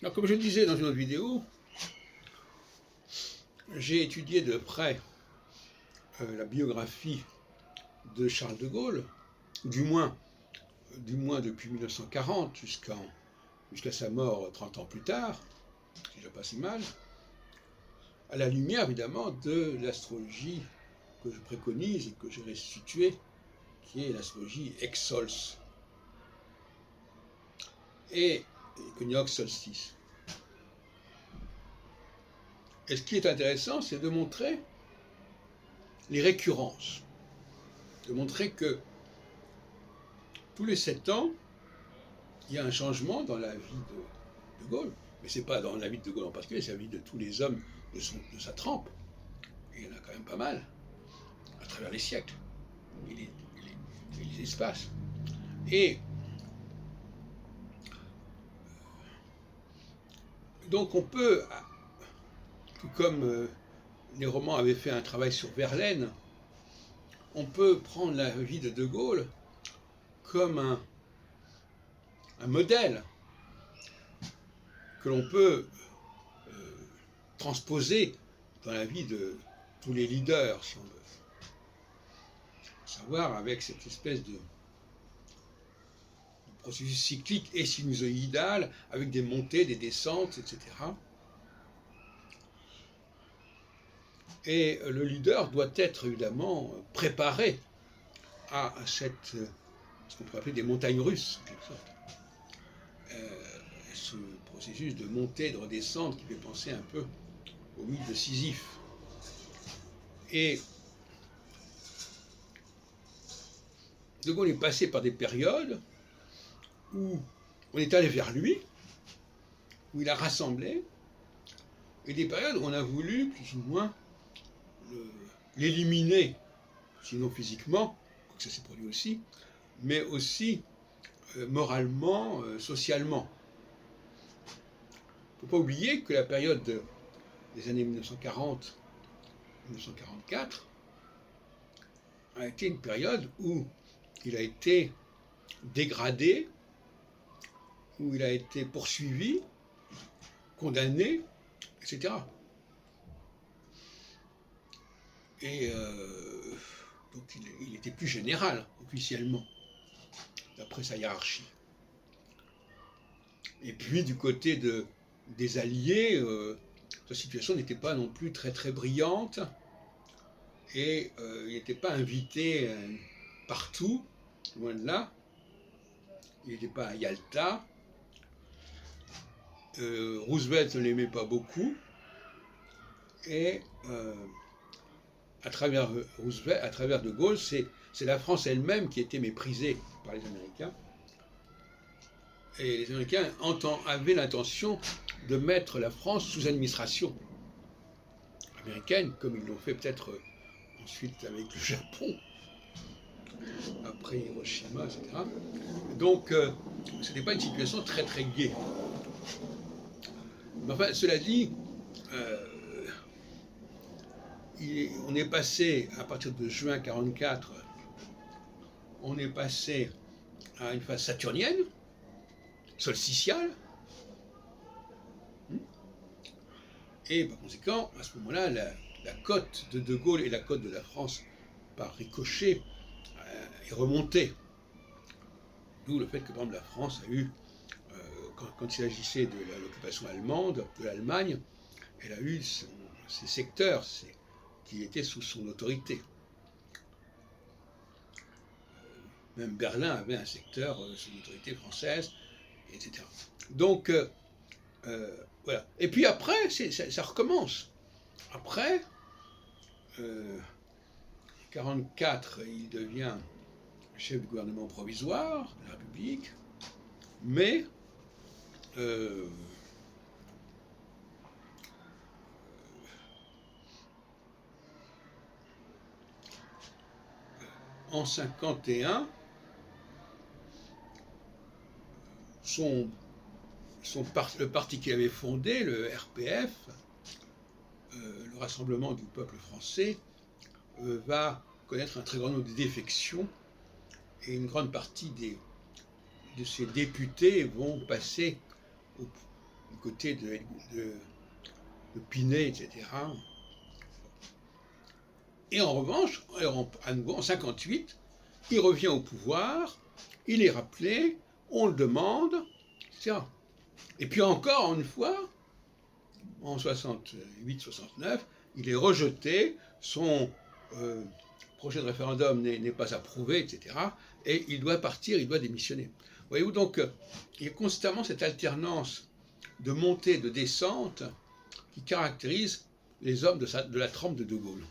Alors, comme je le disais dans une autre vidéo, j'ai étudié de près la biographie de Charles de Gaulle, du moins depuis 1940 jusqu'à sa mort 30 ans plus tard, c'est déjà pas si mal, à la lumière évidemment de l'astrologie que je préconise et que j'ai restituée, qui est l'astrologie ex-sols et équinoxe solstice. Et ce qui est intéressant, c'est de montrer les récurrences, de montrer que tous les 7 ans, il y a un changement dans la vie de Gaulle. Mais ce n'est pas dans la vie de Gaulle en particulier, c'est la vie de tous les hommes de sa trempe. Et il y en a quand même pas mal, à travers les siècles et les espaces. Et donc on peut, tout comme les romans avaient fait un travail sur Verlaine, on peut prendre la vie de Gaulle comme un modèle que l'on peut transposer dans la vie de tous les leaders, si on veut. Savoir avec cette espèce de processus cyclique et sinusoïdal, avec des montées, des descentes, etc. Et le leader doit être évidemment préparé à ce qu'on pourrait appeler des montagnes russes, en quelque sorte. Ce processus de montée, de redescente qui fait penser un peu au mythe de Sisyphe. Et De Gaulle est passé par des périodes où on est allé vers lui, où il a rassemblé, et des périodes où on a voulu, plus ou moins, l'éliminer, sinon physiquement, que ça s'est produit aussi, mais aussi moralement, socialement. Il ne faut pas oublier que la période des années 1940-1944 a été une période où il a été dégradé, où il a été poursuivi, condamné, etc. Et donc il était plus général, officiellement, d'après sa hiérarchie. Et puis du côté des Alliés, sa situation n'était pas non plus très très brillante, et il n'était pas invité partout, loin de là. Il n'était pas à Yalta. Roosevelt ne l'aimait pas beaucoup, et à travers De Gaulle, c'est la France elle-même qui était méprisée par les Américains. Et les Américains avaient l'intention de mettre la France sous administration américaine, comme ils l'ont fait peut-être ensuite avec le Japon, après Hiroshima, etc. Donc, ce n'était pas une situation très très gaie. Mais enfin, cela dit, on est passé, à partir de juin 1944, on est passé à une phase saturnienne, solsticiale, et par conséquent, à ce moment-là, la cote de Gaulle et la cote de la France, par ricochet, est remontée. D'où le fait que, par exemple, la France a eu, quand il s'agissait de l'occupation allemande, de l'Allemagne, elle a eu ses secteurs qui étaient sous son autorité. Même Berlin avait un secteur sous l'autorité française, etc. Donc, voilà. Et puis après, ça recommence. Après, 1944, il devient chef du gouvernement provisoire de la République, mais en 1951, le parti qu'il avait fondé, le RPF, le Rassemblement du peuple français, va connaître un très grand nombre de défections, et une grande partie de ces députés vont passer du côté de Pinet, etc. Et en revanche, à nouveau, en 1958, il revient au pouvoir, il est rappelé, on le demande, etc. Et puis encore une fois, en 68-69, il est rejeté, son projet de référendum n'est pas approuvé, etc. Et il doit partir, il doit démissionner. Voyez-vous, donc, il y a constamment cette alternance de montée, de descente qui caractérise les hommes de la trempe de De Gaulle.